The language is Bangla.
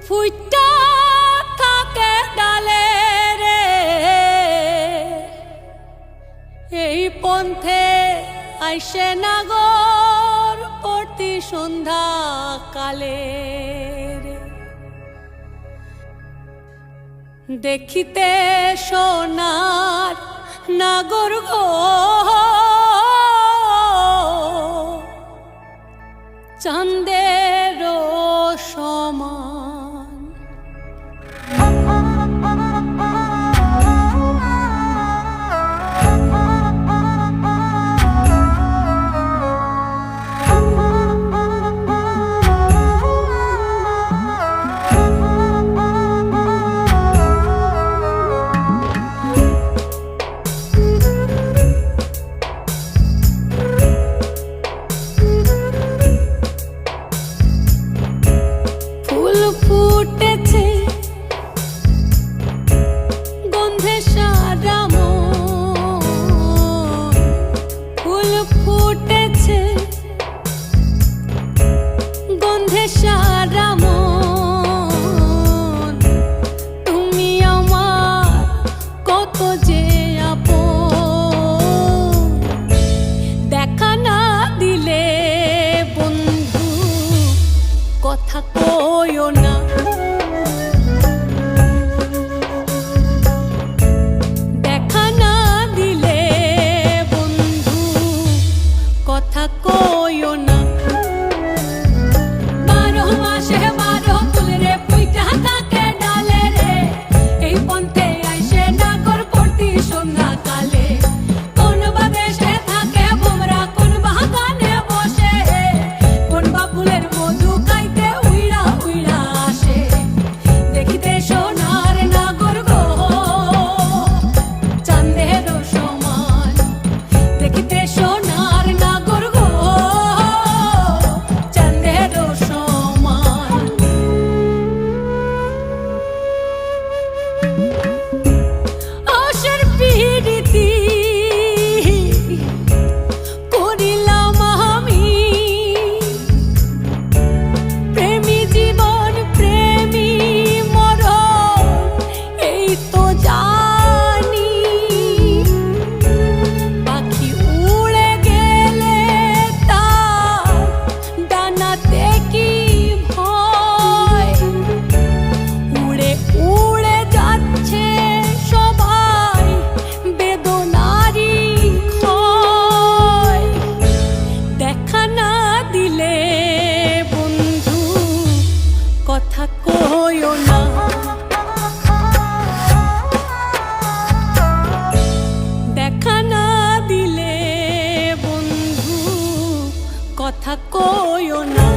ফুইটা থাকে ডালে রে এই পন্থে আইসে নাগর প্রতি সন্ধ্যা কালে দেখিতে সোনার নাগর গো চাঁদের সমান ফুটেছে গন্ধে সারা মন ফুল ফুটেছে গন্ধে সারা মন তুমি আমার কত যে আপন দেখা না দিলে বন্ধু কথা কইও না দেখা না দিলে বন্ধু কথা কইও না 12 মাসে 12 ফুল রে ফুইটা থাকে ডালে রে এই পন্থে আইসে নাগর প্রতি সন্ধ্যা কালে কোন বা দেশে থাকে ভোমরা কোন বাগানে বসে কোন বা ফুলের মধু খাইতে উইড়া উইড়া আসে দেখিতে সোনার নাগর গো চাঁদের সমান দেখিতে সোনার নাগর গো চাঁদের সমান আশার পিরিতি করিলাম আমি প্রেমী জীবন প্রেমী মরণ এই তো জানি পাখি উড়ে গেলে তার ডানাতে কি ভয় উড়ে উড়ে যাচ্ছে সবাই বেদনারি ক্ষয় দেখা না দিলে বন্ধু কথা কইও না দেখা না দিলে বন্ধু কথা কইও না